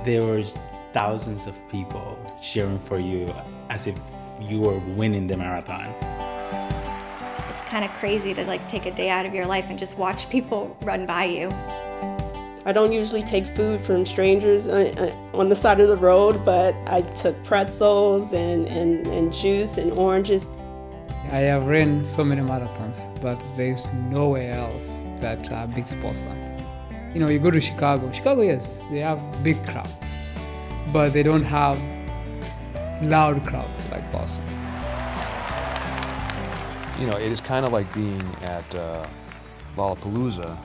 there were thousands of people cheering for you as if you were winning the marathon. It's kind of crazy to like take a day out of your life and just watch people run by you. I don't usually take food from strangers on the side of the road, but I took pretzels and juice and oranges. I have ran so many marathons, but there's nowhere else that beats Boston. You know, you go to Chicago. Chicago, yes, they have big crowds, but they don't have loud crowds like Boston. You know, it is kind of like being at Lollapalooza,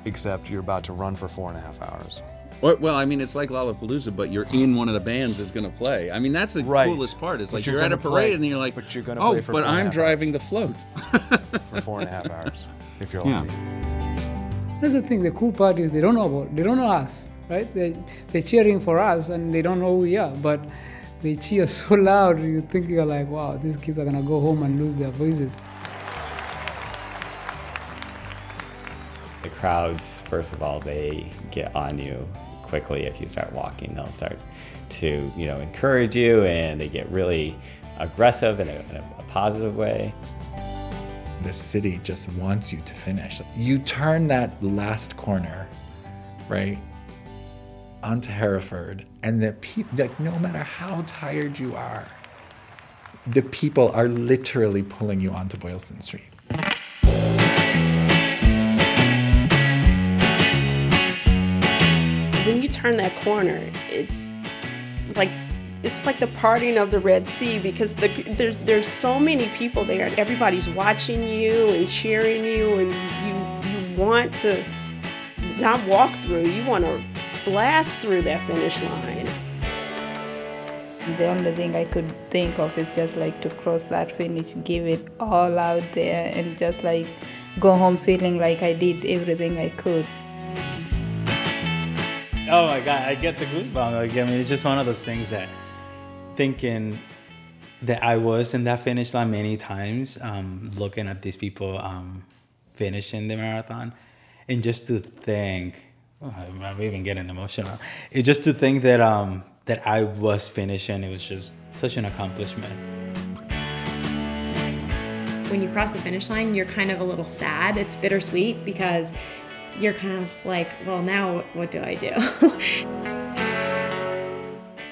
except you're about to run for 4.5 hours. Well, I mean, it's like Lollapalooza, but you're in one of the bands that's going to play. I mean, that's the coolest part. It's like you're at a parade and you're like, but you're gonna play for but I'm 4.5 driving hours. the float. For 4.5 hours, if you're lucky. That's the thing. The cool part is they don't know us, right? They're cheering for us and they don't know who we are, but they cheer so loud. You think you're like, wow, these kids are gonna go home and lose their voices. The crowds, first of all, they get on you quickly if you start walking. They'll start to, encourage you, and they get really aggressive in a positive way. The city just wants you to finish. You turn that last corner, right, onto Hereford, and the people, like, no matter how tired you are, the people are literally pulling you onto Boylston Street. When you turn that corner, it's like the parting of the Red Sea, because there's so many people there and everybody's watching you and cheering you, and you want to not walk through, you want to blast through that finish line. The only thing I could think of is just like to cross that finish, give it all out there, and just like go home feeling like I did everything I could. Oh my God, I get the goosebumps. Like, I mean, it's just one of those things that thinking that I was in that finish line many times, looking at these people finishing the marathon, and just to think, I'm even getting emotional. It's just to think that that I was finishing, it was just such an accomplishment. When you cross the finish line, you're kind of a little sad. It's bittersweet because you're kind of like, well, now what do I do?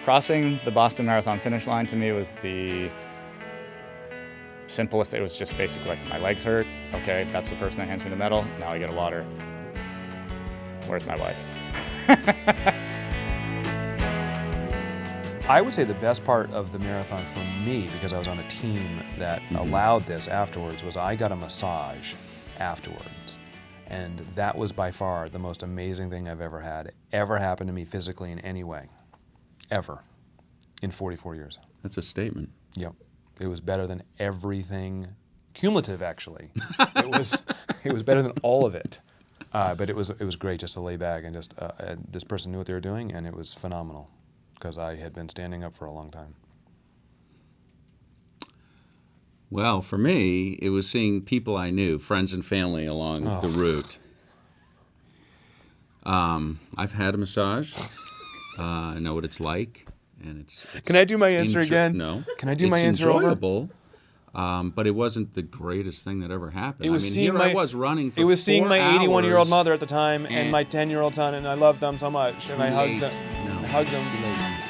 Crossing the Boston Marathon finish line to me was the simplest. It was just basically like, my legs hurt. Okay, that's the person that hands me the medal. Now I get a water. Where's my wife? I would say the best part of the marathon for me, because I was on a team that allowed this afterwards, was I got a massage afterwards. And that was by far the most amazing thing I've ever had, ever happened to me physically in any way, ever, in 44 years. That's a statement. Yep. It was better than everything, cumulative actually. It was better than all of it. But it was great just to lay back and just, this person knew what they were doing, and it was phenomenal, because I had been standing up for a long time. Well, for me, it was seeing people I knew, friends and family along the route. I've had a massage. I know what it's like, and it's Can I do my answer again? No. Can I do my answer over? It's enjoyable, but it wasn't the greatest thing that ever happened. It was I mean, seeing here my, I was running for It was seeing 4 my 81-year-old hours, mother at the time and my 10-year-old son, and I loved them so much, and I hugged them. No, I hugged them. too late.